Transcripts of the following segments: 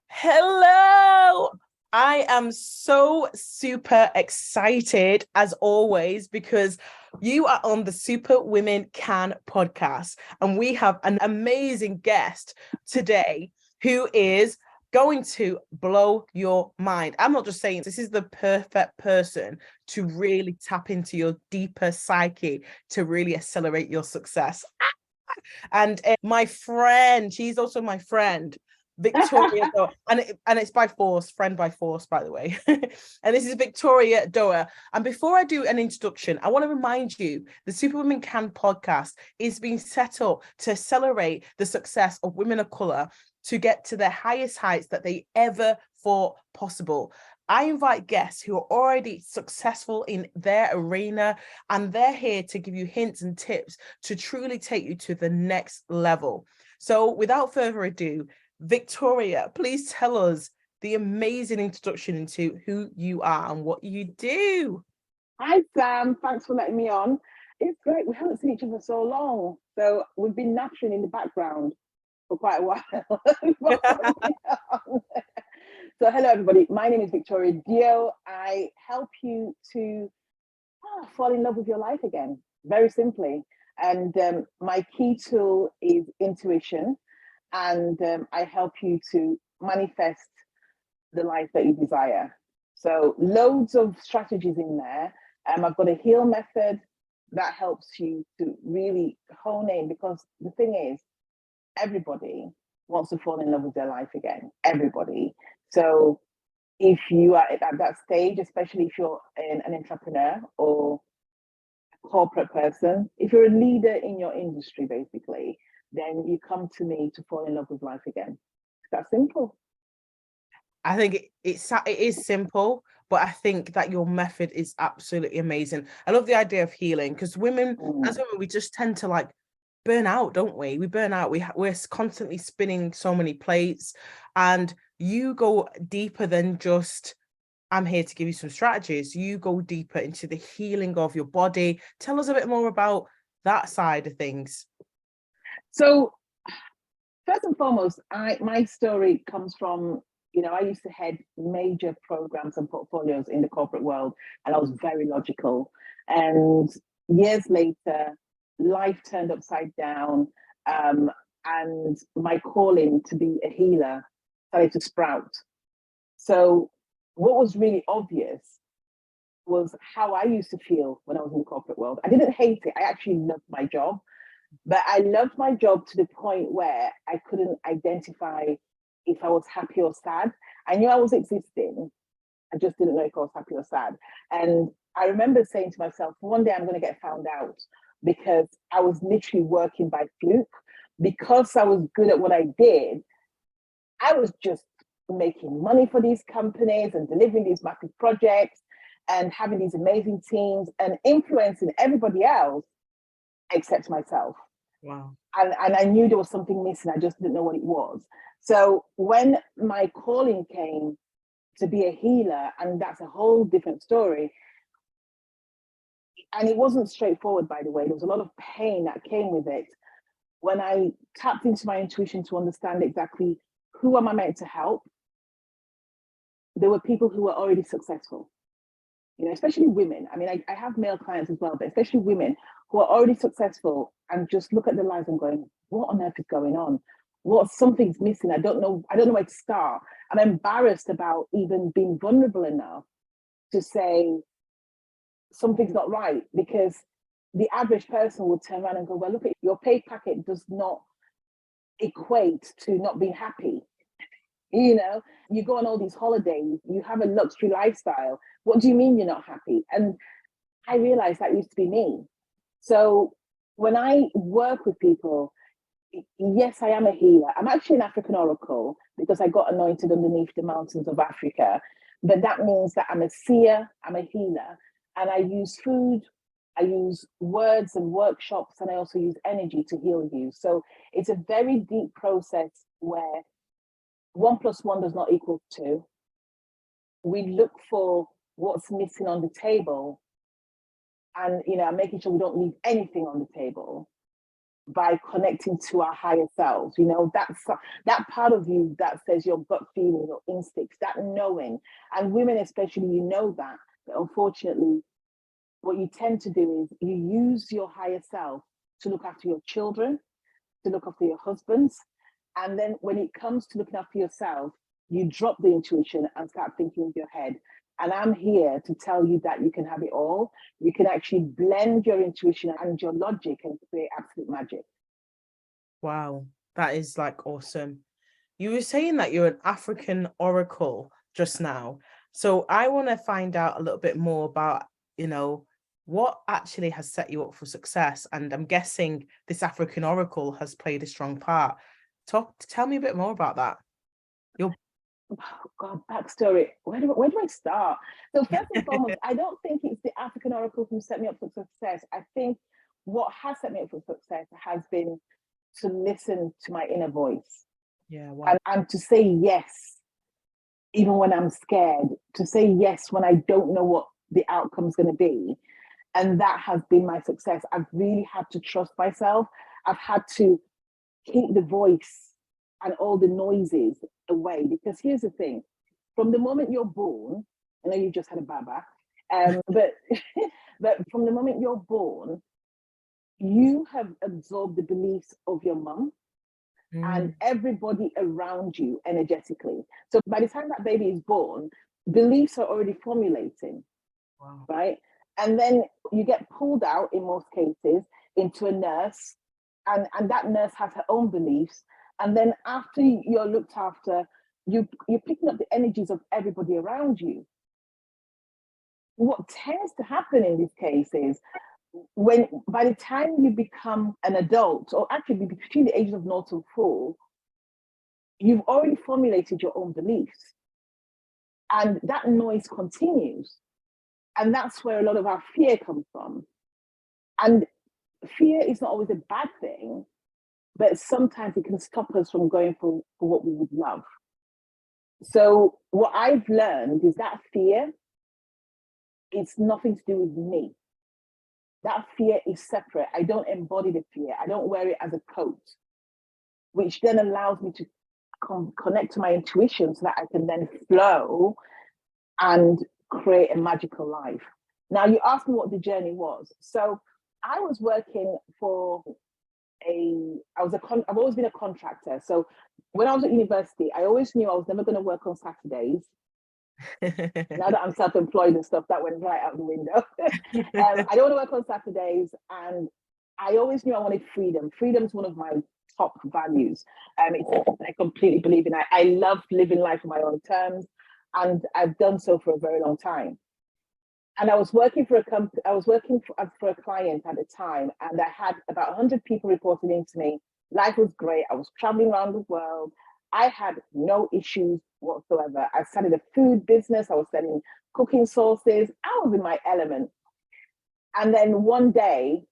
Hello. I am so super excited as always because you are on the Super Women Can podcast and we have an amazing guest today who is going to blow your mind. I'm not just saying this is the perfect person to really tap into your deeper psyche to really accelerate your success. And my friend, she's also my friend, Victoria Dioh, and it's by force, friend by force, by the way. And this is Victoria Dioh. And before I do an introduction, I want to remind you the Superwomen Can podcast is being set up to accelerate the success of women of color to get to their highest heights that they ever thought possible. I invite guests who are already successful in their arena, and they're here to give you hints and tips to truly take you to the next level. So without further ado, Victoria, please tell us the amazing introduction into who you are and what you do. Hi, Sam. Thanks for letting me on. It's great. We haven't seen each other so long. So we've been nattering in the background for quite a while. So hello, everybody. My name is Victoria Dioh. I help you to fall in love with your life again, very simply. And my key tool is intuition. And I help you to manifest the life that you desire. So loads of strategies in there. I've got a heal method that helps you to really hone in, because the thing is, everybody wants to fall in love with their life again. Everybody. So if you are at that stage, especially if you're an entrepreneur or a corporate person, if you're a leader in your industry, basically, then you come to me to fall in love with life again. It's that simple. I think it is simple, but I think that your method is absolutely amazing. I love the idea of healing because women, as women, we just tend to like burn out, don't we? We burn out. We're constantly spinning so many plates, and you go deeper than just I'm here to give you some strategies. You go deeper into the healing of your body. Tell us a bit more about that side of things. So first and foremost, my story comes from, I used to head major programs and portfolios in the corporate world, and I was very logical. And years later, life turned upside down, and my calling to be a healer started to sprout. So what was really obvious was how I used to feel when I was in the corporate world. I didn't hate it. I actually loved my job, but I loved my job to the point where I couldn't identify if I was happy or sad. I knew I was existing. I just didn't know if I was happy or sad. And I remember saying to myself, one day I'm going to get found out, because I was literally working by fluke. Because I was good at what I did, I was just making money for these companies and delivering these massive projects and having these amazing teams and influencing everybody else except myself. Wow. And I knew there was something missing. I just didn't know what it was. So when my calling came to be a healer, and that's a whole different story, and it wasn't straightforward, by the way. There was a lot of pain that came with it. When I tapped into my intuition to understand exactly who am I meant to help, there were people who were already successful, especially women. I mean, I have male clients as well, but especially women who are already successful and just look at their lives and going, what on earth is going on? Something's missing. I don't know where to start. I'm embarrassed about even being vulnerable enough to say something's not right, because the average person will turn around and go, well, look, at your pay packet does not equate to not being happy. You go on all these holidays, you have a luxury lifestyle. What do you mean you're not happy? And I realized that used to be me. So when I work with people, yes, I am a healer. I'm actually an African oracle because I got anointed underneath the mountains of Africa. But that means that I'm a seer, I'm a healer, and I use food, I use words and workshops, and I also use energy to heal you. So it's a very deep process where 1 + 1 does not equal 2. We look for what's missing on the table, and making sure we don't leave anything on the table. by connecting to our higher selves. You know, that's that part of you that says your gut feeling, your instincts, that knowing. And women especially, you know that. But unfortunately, what you tend to do is you use your higher self to look after your children, to look after your husbands. And then when it comes to looking after yourself, you drop the intuition and start thinking with your head. And I'm here to tell you that you can have it all. You can actually blend your intuition and your logic and create absolute magic. Wow, that is like awesome. You were saying that you're an African oracle just now. So I want to find out a little bit more about, you know, what actually has set you up for success. And I'm guessing this African oracle has played a strong part. Tell me a bit more about that. Oh God, backstory. Where do I start? So first and foremost, I don't think it's the African oracle who set me up for success. I think what has set me up for success has been to listen to my inner voice. Yeah, wow. And to say yes, even when I'm scared, to say yes when I don't know what the outcome's going to be. And that has been my success. I've really had to trust myself. I've had to keep the voice and all the noises away. Because here's the thing, from the moment you're born, I know you just had a baba, but but from the moment you're born, you have absorbed the beliefs of your mum and everybody around you energetically. So by the time that baby is born, beliefs are already formulating, Wow. right? And then you get pulled out in most cases into a nurse, and that nurse has her own beliefs. And then after you're looked after, you're picking up the energies of everybody around you. What tends to happen in these cases, when by the time you become an adult, or actually between the ages of 0 to 4, you've already formulated your own beliefs. And that noise continues. And that's where a lot of our fear comes from. And fear is not always a bad thing, but sometimes it can stop us from going for what we would love. So what I've learned is that fear, it's nothing to do with me. That fear is separate. I don't embody the fear. I don't wear it as a coat, which then allows me to connect to my intuition so that I can then flow and create a magical life. Now, you asked me what the journey was. So I was working for I've always been a contractor. So when I was at university, I always knew I was never going to work on Saturdays. Now that I'm self-employed and stuff, that went right out the window. I don't want to work on Saturdays, and I always knew I wanted freedom. Freedom is one of my top values. I completely believe in it. I love living life on my own terms, and I've done so for a very long time. And I was working for a company. I was working for a client at the time, and I had about 100 people reporting into me. Life was great. I was traveling around the world. I had no issues whatsoever. I started a food business. I was selling cooking sauces. I was in my element. And then one day,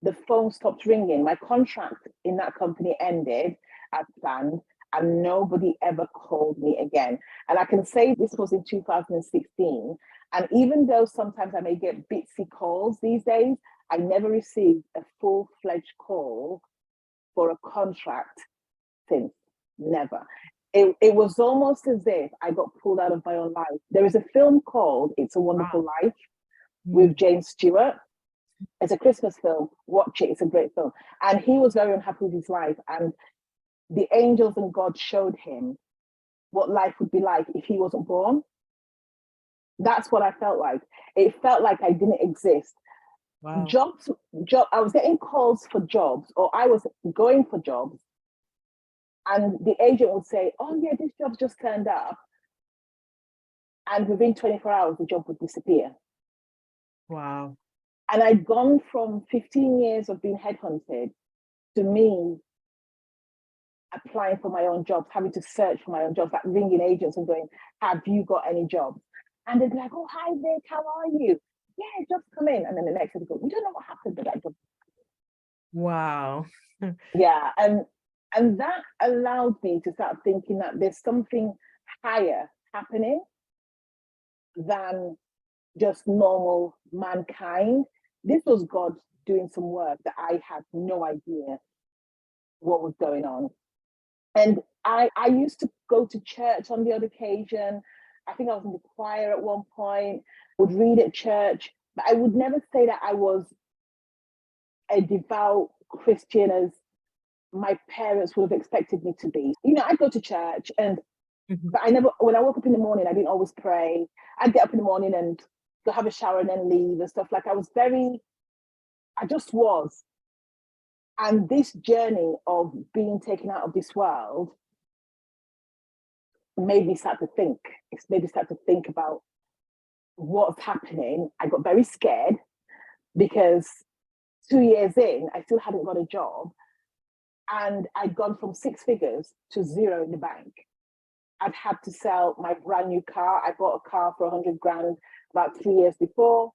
the phone stopped ringing. My contract in that company ended as planned, and nobody ever called me again. And I can say this was in 2016. And even though sometimes I may get bitsy calls these days, I never received a full-fledged call for a contract since. Never. It was almost as if I got pulled out of my own life. There is a film called It's a Wonderful Life with James Stewart. It's a Christmas film. Watch it. It's a great film. And he was very unhappy with his life. And the angels and God showed him what life would be like if he wasn't born. That's what I felt like. It felt like I didn't exist. Wow. I was getting calls for jobs, or I was going for jobs. And the agent would say, oh yeah, this job's just turned up. And within 24 hours, the job would disappear. Wow. And I'd gone from 15 years of being headhunted to me applying for my own jobs, having to search for my own jobs, like ringing agents and going, have you got any jobs? And they'd be like, oh, hi, Vic, how are you? Yeah, jobs come in. And then the next day they go, we don't know what happened to that job. Wow. Yeah, and that allowed me to start thinking that there's something higher happening than just normal mankind. this was God doing some work that I had no idea what was going on. And I used to go to church on the odd occasion. I think I was in the choir at one point, would read at church, but I would never say that I was a devout Christian as my parents would have expected me to be. You know, I'd go to church and but I never, when I woke up in the morning, I didn't always pray. I'd get up in the morning and go have a shower and then leave and stuff. Like I just was. And this journey of being taken out of this world made me start to think. It's made me start to think about what's happening. I got very scared because 2 years in, I still hadn't got a job. And I'd gone from 6 figures to 0 in the bank. I'd had to sell my brand new car. I bought a car for 100 grand about 3 years before.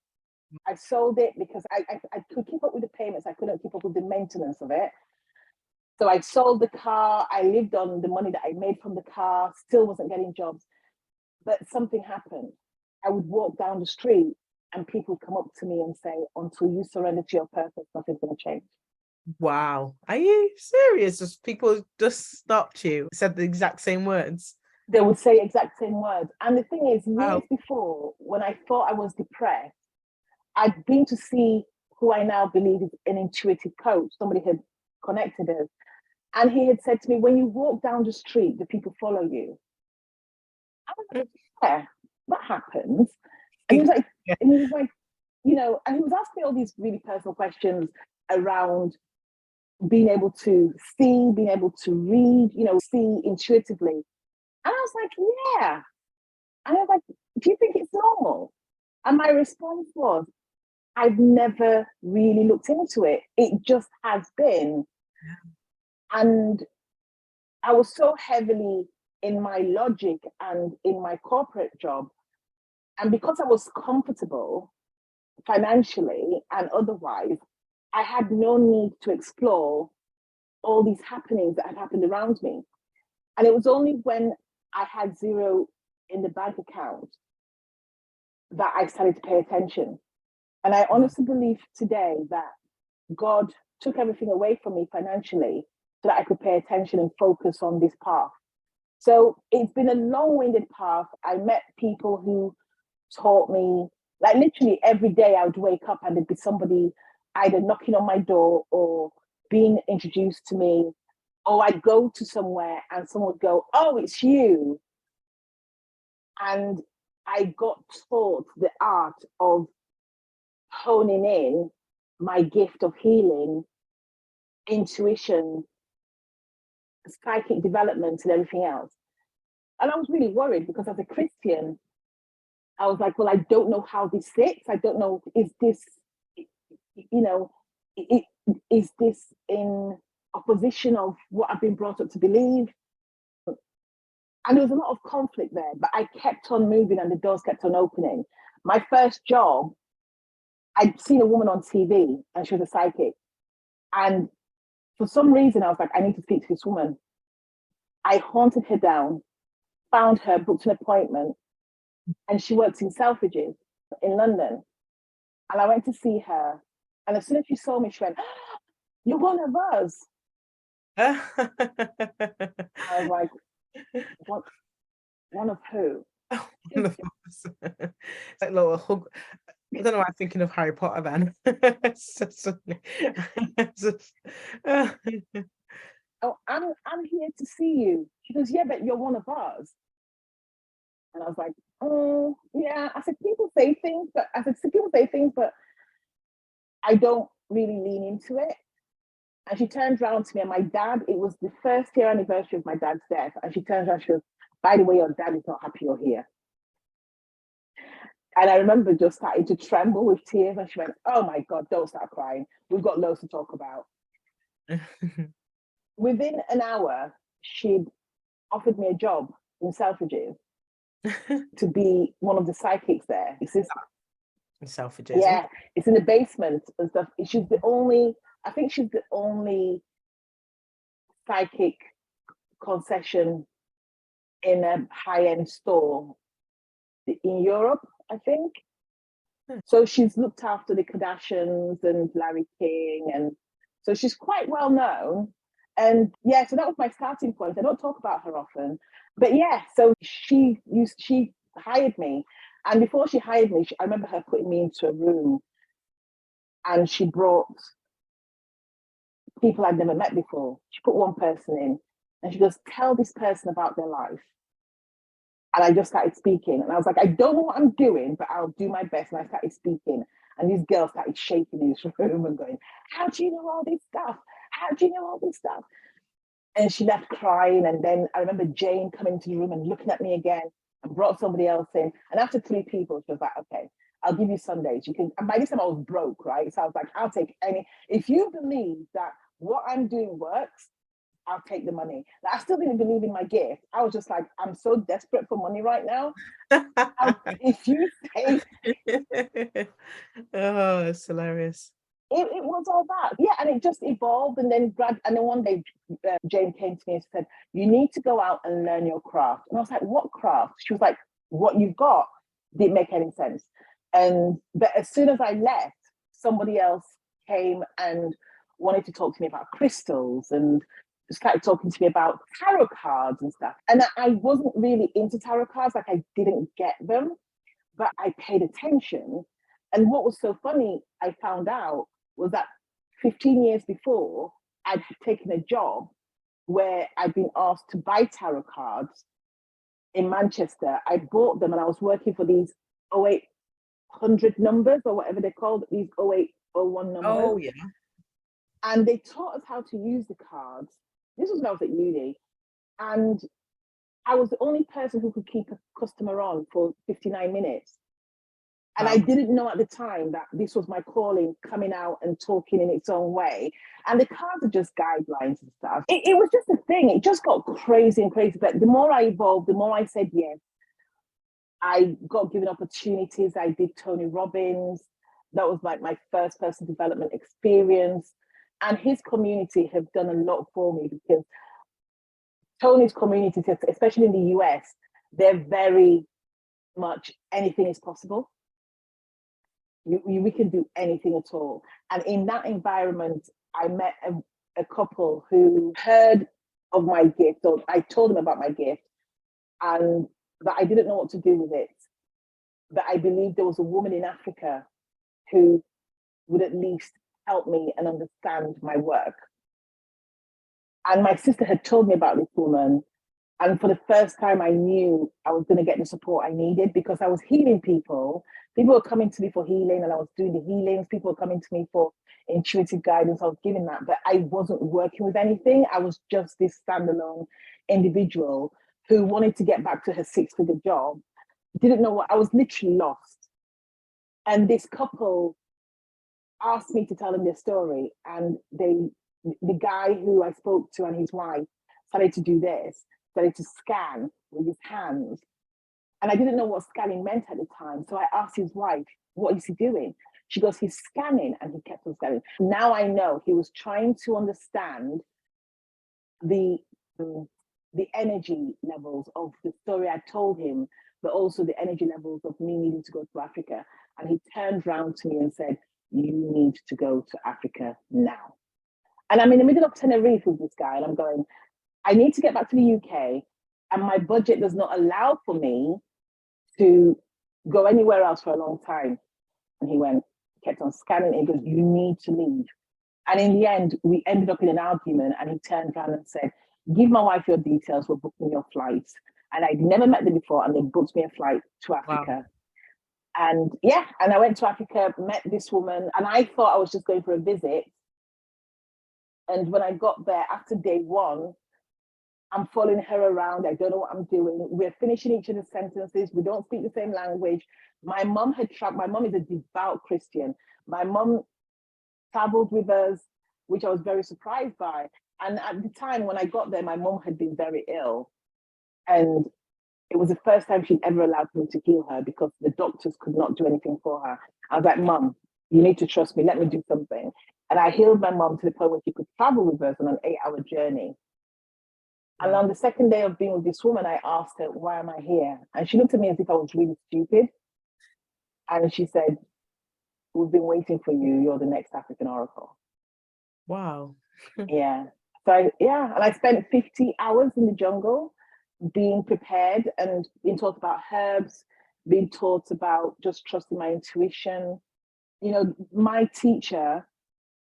I sold it because I could keep up with the payments. I couldn't keep up with the maintenance of it. So I sold the car. I lived on the money that I made from the car, still wasn't getting jobs. But something happened. I would walk down the street and people come up to me and say, until you surrender to your purpose, nothing's going to change. Wow. Are you serious? Just people just stopped you, said the exact same words? They would say exact same words. And the thing is, Wow. years before, when I thought I was depressed, I'd been to see who I now believe is an intuitive coach. Somebody had connected us. And he had said to me, when you walk down the street, the people follow you. I was like, yeah, that happens. And he was like, you know, and he was asking me all these really personal questions around being able to see, being able to read, you know, see intuitively. And I was like, yeah. And I was like, do you think it's normal? And my response was, I've never really looked into it. It just has been. Yeah. And I was so heavily in my logic and in my corporate job. And because I was comfortable financially and otherwise, I had no need to explore all these happenings that had happened around me. And it was only when I had 0 in the bank account that I started to pay attention. And I honestly believe today that God took everything away from me financially so that I could pay attention and focus on this path. So it's been a long-winded path. I met people who taught me, like literally every day I would wake up and there'd be somebody either knocking on my door or being introduced to me, or I'd go to somewhere and someone would go, oh, it's you. And I got taught the art of honing in my gift of healing, intuition, psychic development, and everything else. And I was really worried because as a Christian, I was like, well, I don't know how this sits. I don't know, is this, you know, is this in opposition of what I've been brought up to believe? And there was a lot of conflict there, but I kept on moving and the doors kept on opening. My first job, I'd seen a woman on TV and she was a psychic. And for some reason, I was like, I need to speak to this woman. I hunted her down, found her, booked an appointment, and she works in Selfridges in London. And I went to see her. And as soon as she saw me, she went, oh, you're one of us. I was like, what? One of who? One of us. It's like a little hug. I don't know why I'm thinking of Harry Potter then. Oh, I'm here to see you. She goes, yeah, but you're one of us. And I was like, oh, yeah. I said, people say things, but I don't really lean into it. And she turned around to me, and my dad, it was the 1st year anniversary of my dad's death. And she turns around, she goes, by the way, your dad is not happy you're here. And I remember just starting to tremble with tears. And she went, oh my God, don't start crying. We've got loads to talk about. Within an hour, she'd offered me a job in Selfridges to be one of the psychics there. It's this, Selfridges. Yeah, it's in the basement and stuff. She's the only, I think she's the only psychic concession in a high-end store in Europe, I think. So she's looked after the Kardashians and Larry King, and so she's quite well known. And yeah, so that was my starting point. I don't talk about her often, but yeah, so she hired me, and before she hired me, I remember her putting me into a room, and she brought people I'd never met before. She put one person in, and she goes, "Tell this person about their life." And I just started speaking. And I was like, I don't know what I'm doing, but I'll do my best. And I started speaking. And these girls started shaking in this room and going, how do you know all this stuff? How do you know all this stuff? And she left crying. And then I remember Jane coming into the room and looking at me again and brought somebody else in. And after 3 people, she was like, okay, I'll give you Sundays. You can. And by this time I was broke, right? So I was like, I'll take any. If you believe that what I'm doing works, I'll take the money. Like, I still didn't believe in my gift. I was just like, I'm so desperate for money right now. If you say, oh, it's hilarious. it was all that, yeah, and it just evolved. And then one day, Jane came to me and said, "You need to go out and learn your craft." And I was like, "What craft?" She was like, "What you've got." Didn't make any sense. But as soon as I left, somebody else came and wanted to talk to me about crystals and started talking to me about tarot cards and stuff. And I wasn't really into tarot cards, like I didn't get them, but I paid attention. And what was so funny, I found out, was that 15 years before, I'd taken a job where I'd been asked to buy tarot cards in Manchester. I bought them and I was working for these 0800 numbers or whatever they're called, these 0801 numbers. Oh, yeah. And they taught us how to use the cards. This was when I was at uni. And I was the only person who could keep a customer on for 59 minutes. And I didn't know at the time that this was my calling, coming out and talking in its own way. And the cards are just guidelines and stuff. It was just a thing. It just got crazy and crazy. But the more I evolved, the more I said yes. I got given opportunities. I did Tony Robbins. That was like my first personal development experience. And his community have done a lot for me, because Tony's community, especially in the US, they're very much anything is possible. We can do anything at all. And in that environment, I met a couple who heard of my gift, or I told them about my gift, and that I didn't know what to do with it. But I believed there was a woman in Africa who would at least help me and understand my work. And my sister had told me about this woman. And for the first time, I knew I was going to get the support I needed, because I was healing people. People were coming to me for healing, and I was doing the healings. People were coming to me for intuitive guidance. I was giving that, but I wasn't working with anything. I was just this standalone individual who wanted to get back to her 6-figure job, didn't know what, I was literally lost. And this couple asked me to tell them their story. And the guy who I spoke to and his wife started to do this, started to scan with his hands. And I didn't know what scanning meant at the time. So I asked his wife, what is he doing? She goes, he's scanning. And he kept on scanning. Now I know he was trying to understand the energy levels of the story I told him, but also the energy levels of me needing to go to Africa. And he turned around to me and said, you need to go to Africa now. And I'm in the middle of Tenerife with this guy, and I'm going, I need to get back to the UK, and my budget does not allow for me to go anywhere else for a long time. And he kept on scanning, and he goes, you need to leave. And in the end, we ended up in an argument, and he turned around and said, give my wife your details, we're booking your flights. And I'd never met them before, and they booked me a flight to Africa. Wow. And yeah, and I went to Africa, met this woman, and I thought I was just going for a visit. And when I got there, after day 1, I'm following her around. I don't know what I'm doing. We're finishing each other's sentences. We don't speak the same language. My mom is a devout Christian. My mom traveled with us, which I was very surprised by. And at the time when I got there, my mom had been very ill. And it was the first time she'd ever allowed me to heal her, because the doctors could not do anything for her. I was like, Mom, you need to trust me. Let me do something. And I healed my mom to the point where she could travel with us on an 8-hour journey. And on the second day of being with this woman, I asked her, why am I here? And she looked at me as if I was really stupid. And she said, we've been waiting for you. You're the next African oracle. Wow. Yeah. So and I spent 50 hours in the jungle being prepared and being taught about herbs, being taught about just trusting my intuition. You know, my teacher,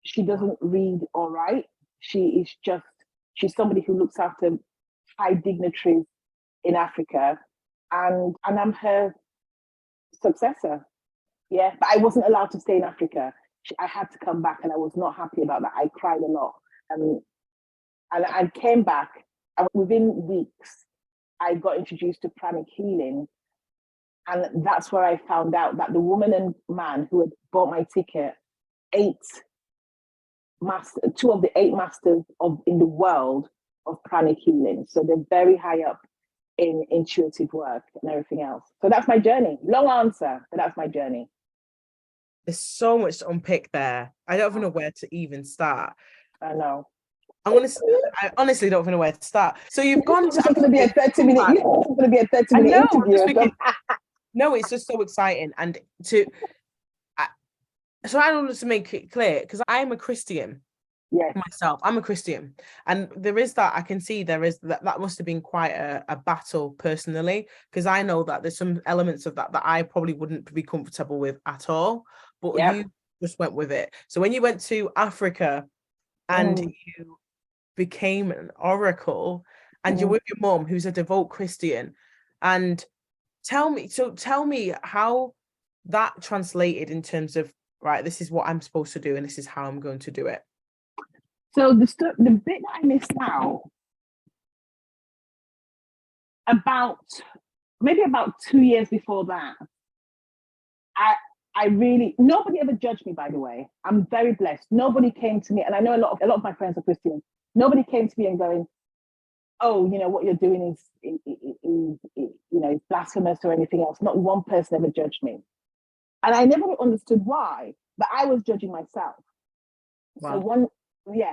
she doesn't read or write. She's somebody who looks after high dignitaries in Africa, and I'm her successor. Yeah, but I wasn't allowed to stay in Africa. I had to come back, and I was not happy about that. I cried a lot, and I came back, and within weeks, I got introduced to pranic healing, and that's where I found out that the woman and man who had bought my ticket, two of the 8 masters in the world of pranic healing. So they're very high up in intuitive work and everything else. So that's my journey. Long answer, but that's my journey. There's so much to unpick there. I don't even know where to even start. I know. I honestly don't even know where to start. So you've gone to... It's going to be a 30-minute interview. No, it's just so exciting. And so I want to make it clear, because I'm a Christian. Yes. Myself, I'm a Christian, and there is that, I can see there is that must have been quite a battle personally, because I know that there's some elements of that I probably wouldn't be comfortable with at all, but you just went with it. So when you went to Africa and you became an oracle, and you're with your mom who's a devout Christian, and tell me how that translated in terms of, right, this is what I'm supposed to do and this is how I'm going to do it. So the bit that I missed out, maybe about 2 years before that, I really, nobody ever judged me, by the way. I'm very blessed. Nobody came to me, and I know a lot of my friends are Christian. Nobody came to me and going, oh, you know, what you're doing is you know, blasphemous or anything else. Not one person ever judged me. And I never understood why, but I was judging myself. Wow. So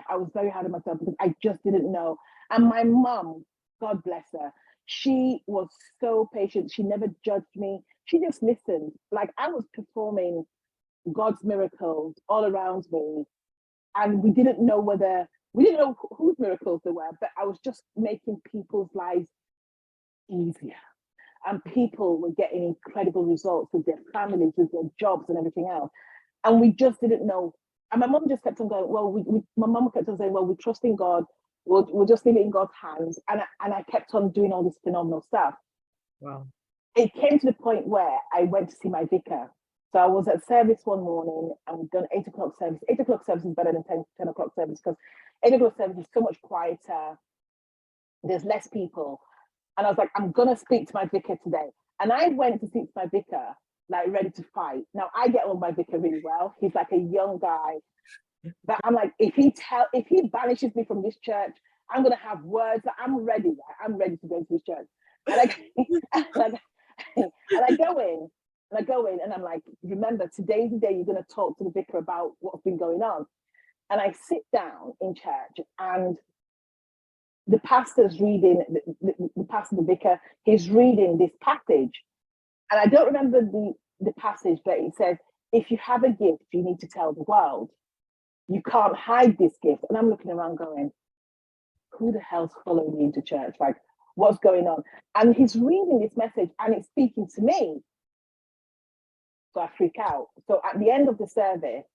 I was very hard on myself because I just didn't know. And my mom, God bless her, she was so patient. She never judged me. She just listened. Like, I was performing God's miracles all around me. And we didn't know whose miracles they were, but I was just making people's lives easier. And people were getting incredible results with their families, with their jobs and everything else. And we just didn't know. And my mom just kept on going, well, my mom kept on saying, well, we trust in God. We'll just leave it in God's hands. And I kept on doing all this phenomenal stuff. Wow. It came to the point where I went to see my vicar. So I was at service one morning, and we'd done 8 o'clock service. 8 o'clock service is better than 10 o'clock service, because 8 o'clock service is so much quieter. There's less people. And I was like, I'm going to speak to my vicar today. And I went to speak to my vicar, like, ready to fight. Now, I get on with my vicar really well. He's like a young guy. But I'm like, if he banishes me from this church, I'm going to have words. I'm ready. I'm ready to go into this church. And I go in, and I'm like, remember, today's the day you're going to talk to the vicar about what's been going on. And I sit down in church, and the pastor's reading, the pastor, the vicar, he's reading this passage. And I don't remember the passage, but it says, if you have a gift, you need to tell the world. You can't hide this gift. And I'm looking around going, who the hell's following me into church? Like, what's going on? And he's reading this message, and it's speaking to me. So I freak out. So at the end of the service,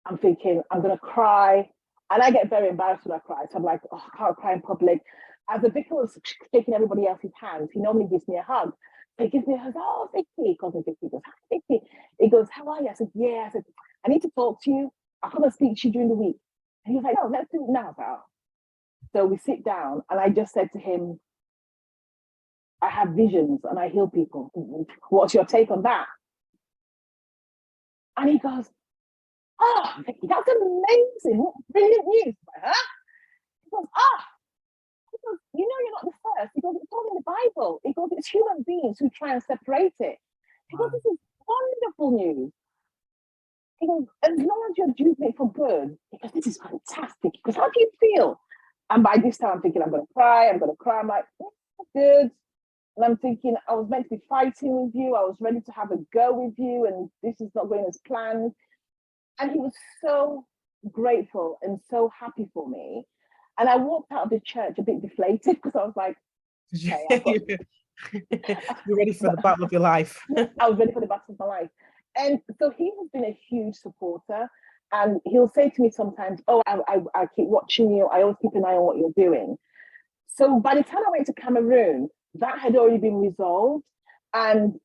I'm thinking, I'm going to cry. And I get very embarrassed when I cry. So I'm like, oh, I can't cry in public. As the vicar was shaking everybody else's hands, he normally gives me a hug. So he gives me a hug. Oh, Vicky. He calls me Vicky. He goes, hi, Vicky. He goes, how are you? I said, yeah. I said, I need to talk to you. I'll come and speak to you during the week. And he was like, no, let's do it now, pal. So we sit down, and I just said to him, I have visions and I heal people. What's your take on that? And he goes, oh, Vicky, that's amazing. What brilliant news. Huh? He goes, you know, you're not the first. He goes, it's all in the Bible. He goes, it's human beings who try and separate it. He goes, this is wonderful news. He goes, as long as you're doing it for good, he goes, this is fantastic. He goes, how do you feel? And by this time, I'm thinking, I'm going to cry. I'm like, good. And I'm thinking, I was meant to be fighting with you. I was ready to have a go with you, and this is not going as planned. And he was so grateful and so happy for me. And I walked out of the church a bit deflated because I was like, okay, I've got... You're ready for the battle of your life. I was ready for the battle of my life. And so he has been a huge supporter. And he'll say to me sometimes, oh, I keep watching you. I always keep an eye on what you're doing. So by the time I went to Cameroon, that had already been resolved. And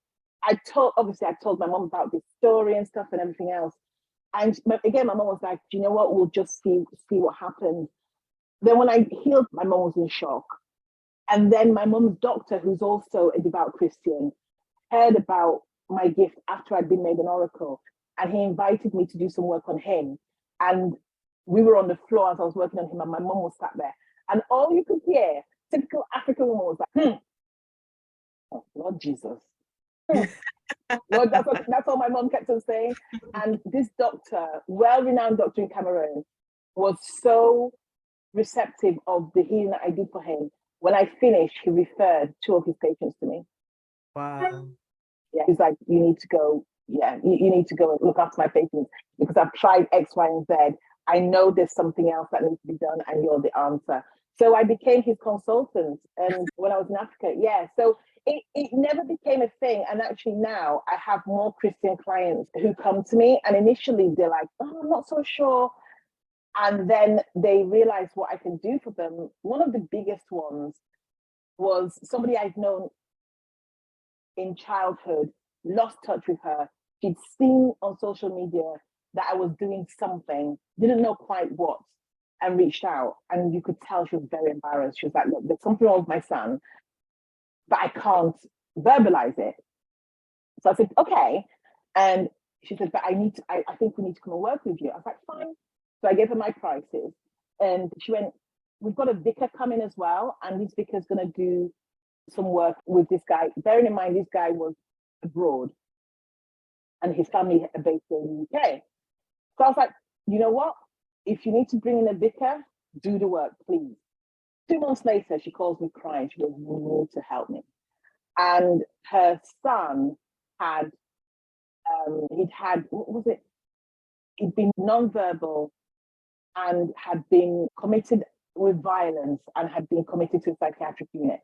I told my mom about this story and stuff and everything else. And again, my mom was like, do you know what? We'll just see what happens. Then when I healed, my mom was in shock. And then my mom's doctor, who's also a devout Christian, heard about my gift after I'd been made an oracle. And he invited me to do some work on him. And we were on the floor as I was working on him, and my mom was sat there. And all you could hear, typical African woman, was like, oh, Lord Jesus. Lord, that's all my mom kept on saying. And this doctor, well-renowned doctor in Cameroon, was so receptive of the healing that I did for him. When I finished, he referred 2 of his patients to me. Wow. Yeah, he's like, you need to go. Yeah, you need to go and look after my patients because I've tried X, Y, and Z. I know there's something else that needs to be done, and you're the answer. So I became his consultant, and when I was in Africa, yeah. So it never became a thing. And actually now I have more Christian clients who come to me, and initially they're like, oh, I'm not so sure. And then they realize what I can do for them. One of the biggest ones was somebody I've known in childhood, lost touch with her. She'd seen on social media that I was doing something, didn't know quite what, and reached out. And you could tell she was very embarrassed. She was like, look, there's something wrong with my son, but I can't verbalize it. So I said, okay. And she said, but I think we need to come and work with you. I was like, fine. So I gave her my prices. And she went, we've got a vicar coming as well. And this vicar's going to do some work with this guy. Bearing in mind, this guy was abroad and his family are based in the UK. So I was like, you know what? If you need to bring in a vicar, do the work, please. 2 months later, she calls me crying. She goes, you need to help me. And her son had, what was it? He'd been nonverbal and had been committed with violence and had been committed to a psychiatric unit.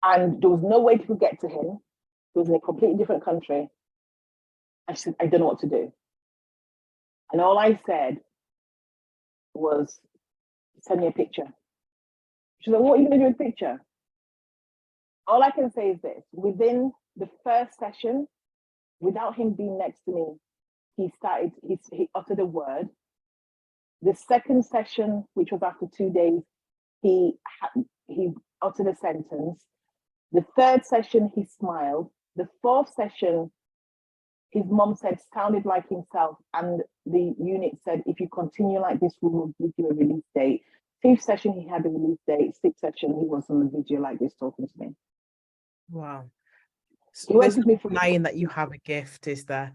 And there was no way to get to him. He was in a completely different country. I said, I don't know what to do. And all I said was, send me a picture. She said, what are you going to do with a picture? All I can say is this, within the first session, without him being next to me, he uttered a word. The second session, which was after 2 days, he uttered a sentence. The third session, he smiled. The fourth session, his mom said, sounded like himself. And the unit said, if you continue like this, we will give you a release date. Fifth session, he had a release date. Sixth session, he was on the video like this talking to me. Wow. So there's no denying that you have a gift, is there?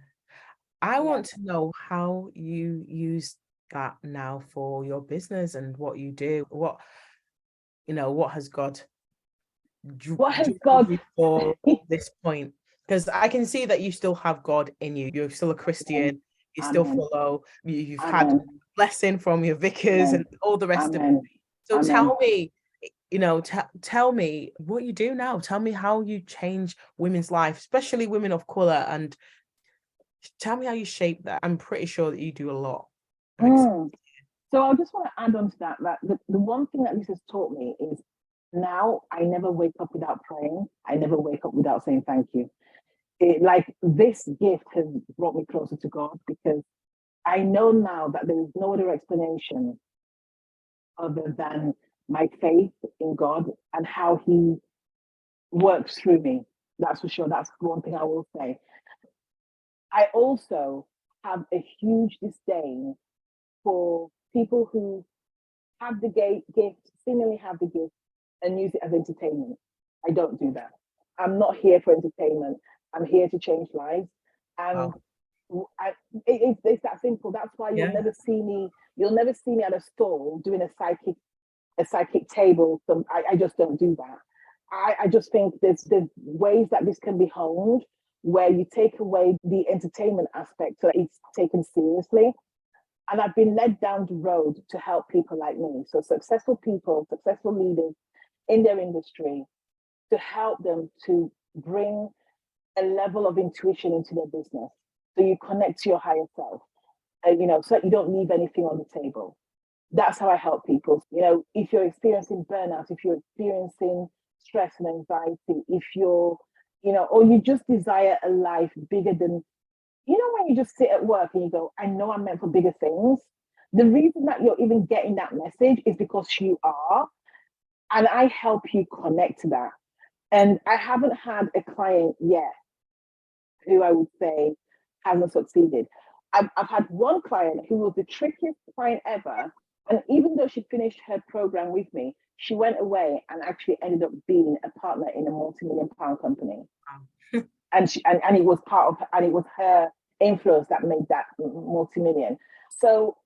I want to know how you use that now for your business and what you do. What has God for this point? Because I can see that you still have God in you. You're still a Christian. You still follow. You've had blessing from your vicars and all the rest of it. So tell me, tell me what you do now. Tell me how you change women's life, especially women of color, and tell me how you shape that. I'm pretty sure that you do a lot. So I just want to add on to that the one thing that this has taught me is now I never wake up without praying. I never wake up without saying thank you. This gift has brought me closer to God, because I know now that there is no other explanation other than my faith in God and how he works through me. That's for sure. That's one thing I will say. I also have a huge disdain for people who have the gift, seemingly have the gift, and use it as entertainment. I don't do that. I'm not here for entertainment. I'm here to change lives. And it's that simple. That's why you'll never see me at a stall doing a psychic a psychic table. I just don't do that. I just think there's ways that this can be honed where you take away the entertainment aspect so that it's taken seriously. And I've been led down the road to help people like me. So successful people, successful leaders in their industry, to help them to bring a level of intuition into their business. So you connect to your higher self, so that you don't leave anything on the table. That's how I help people. If you're experiencing burnout, if you're experiencing stress and anxiety, if you're, or you just desire a life bigger than, when you just sit at work and you go, I know I'm meant for bigger things. The reason that you're even getting that message is because you are. And I help you connect to that. And I haven't had a client yet who I would say hasn't succeeded. I've had one client who was the trickiest client ever. And even though she finished her program with me, she went away and actually ended up being a partner in a multi-million-pound company. Wow. and it was it was her influence that made that multi-million. So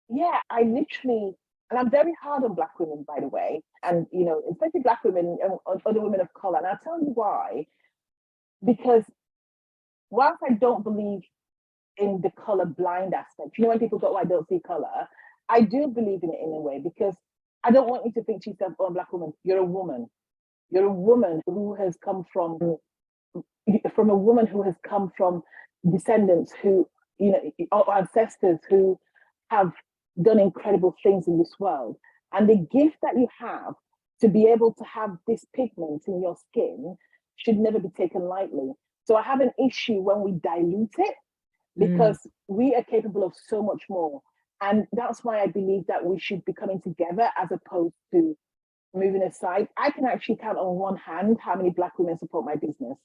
yeah, I literally, and I'm very hard on Black women, by the way, and especially Black women and other women of color. And I'll tell you why. Because whilst I don't believe in the color blind aspect, when people go, oh, I don't see color, I do believe in it in a way, because I don't want you to think to yourself, oh, Black woman, you're a woman. You're a woman who has come from a woman who has come from descendants who, or ancestors who have done incredible things in this world. And the gift that you have to be able to have this pigment in your skin should never be taken lightly. So I have an issue when we dilute it, because we are capable of so much more. And that's why I believe that we should be coming together as opposed to moving aside. I can actually count on one hand how many Black women support my business.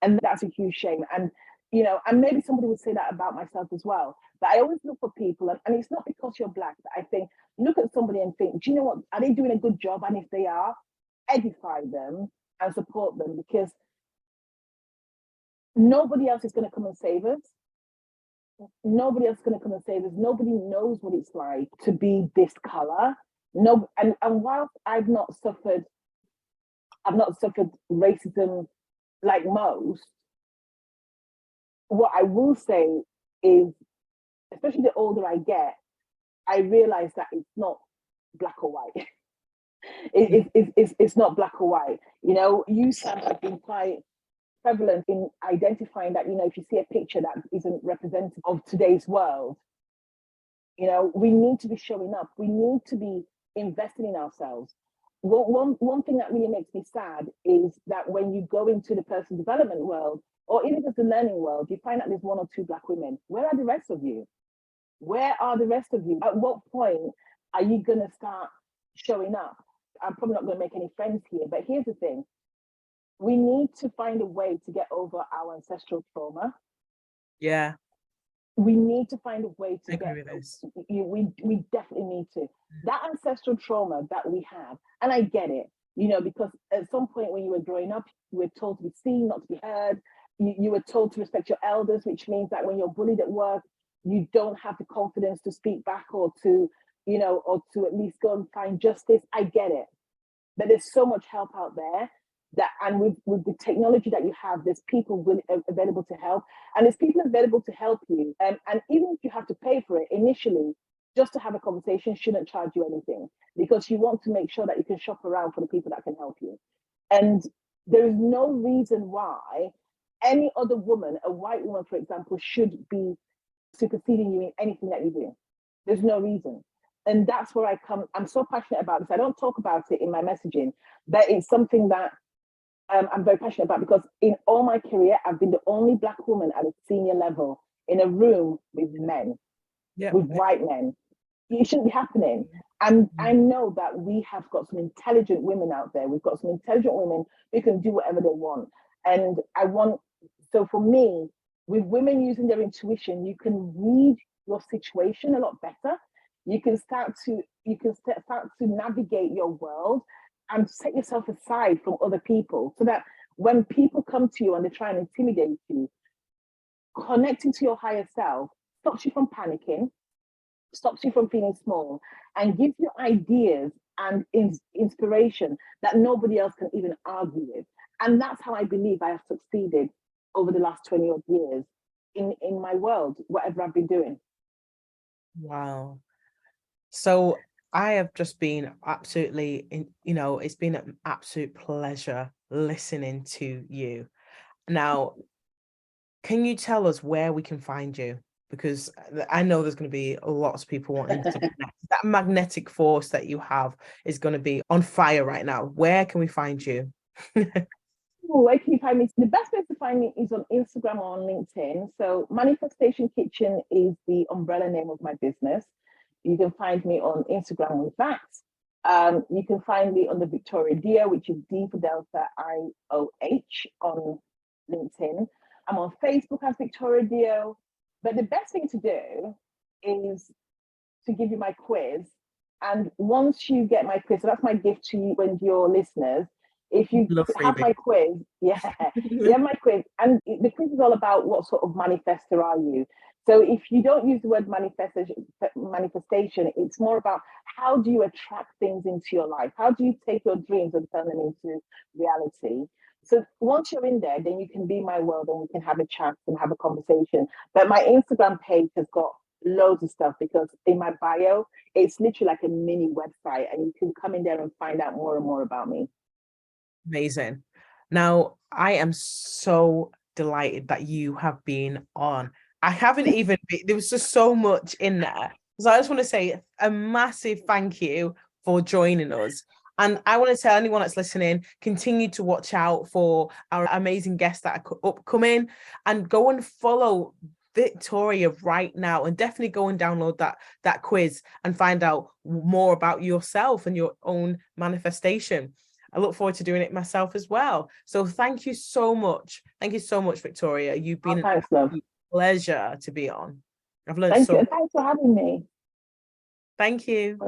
And that's a huge shame. And, and maybe somebody would say that about myself as well. But I always look for people, and it's not because you're Black, that I think, look at somebody and think, do you know what? Are they doing a good job? And if they are, edify them and support them, because nobody else is going to come and save us. Nobody else is going to come and save us. Nobody knows what it's like to be this color. No, and whilst I've not suffered racism like most, what I will say is, especially the older I get, I realize that it's not black or white. It's not black or white. You, Sam, have been quite prevalent in identifying that, if you see a picture that isn't representative of today's world, we need to be showing up. We need to be investing in ourselves. One thing that really makes me sad is that when you go into the personal development world, or even just the learning world, you find that there's one or two Black women. Where are the rest of you? Where are the rest of you? At what point are you going to start showing up? I'm probably not going to make any friends here, but here's the thing. We need to find a way to get over our ancestral trauma. Yeah. We need to find a way to get with this. We definitely need to. That ancestral trauma that we have, and I get it, because at some point when you were growing up, you were told to be seen, not to be heard. You were told to respect your elders, which means that when you're bullied at work, you don't have the confidence to speak back or to at least go and find justice. I get it. But there's so much help out there and with the technology that you have, there's people available to help, and there's people available to help you. And even if you have to pay for it initially, just to have a conversation shouldn't charge you anything, because you want to make sure that you can shop around for the people that can help you. And there is no reason why any other woman, a white woman, for example, should be superseding you in anything that you do. There's no reason. And that's where I come. I'm so passionate about this. I don't talk about it in my messaging, but it's something that I'm very passionate about, because in all my career, I've been the only Black woman at a senior level in a room with men, with white men. It shouldn't be happening. And I know that we have got some intelligent women out there. We've got some intelligent women who can do whatever they want. And so for me, with women using their intuition, you can read your situation a lot better. You can start to navigate your world and set yourself aside from other people, so that when people come to you and they try and intimidate you, connecting to your higher self stops you from panicking, stops you from feeling small, and gives you ideas and inspiration that nobody else can even argue with. And that's how I believe I have succeeded over the last 20 odd years in my world, whatever I've been doing. Wow. So I have just been absolutely, it's been an absolute pleasure listening to you. Now, can you tell us where we can find you? Because I know there's going to be lots of people wanting to connect. That magnetic force that you have is going to be on fire right now. Where can we find you? Where can you find me? The best place to find me is on Instagram or on LinkedIn. So Manifestation Kitchen is the umbrella name of my business. You can find me on Instagram with that. You can find me on the Victoria Dioh, which is D for Delta IOH on LinkedIn. I'm on Facebook as Victoria Dioh. But the best thing to do is to give you my quiz. And once you get my quiz, so that's my gift to you and your listeners. If you have my quiz, you have my quiz. And the quiz is all about what sort of manifester are you. So if you don't use the word manifestation, it's more about how do you attract things into your life? How do you take your dreams and turn them into reality? So once you're in there, then you can be my world and we can have a chat and have a conversation. But my Instagram page has got loads of stuff because in my bio, it's literally like a mini website and you can come in there and find out more and more about me. Amazing. Now, I am so delighted that you have been on. I haven't even, there was just so much in there. So I just want to say a massive thank you for joining us. And I want to tell anyone that's listening, continue to watch out for our amazing guests that are upcoming and go and follow Victoria right now and definitely go and download that quiz and find out more about yourself and your own manifestation. I look forward to doing it myself as well. So thank you so much. Thank you so much, Victoria. You've been a pleasure to be on. I've learned so much. Thanks for having me. Thank you.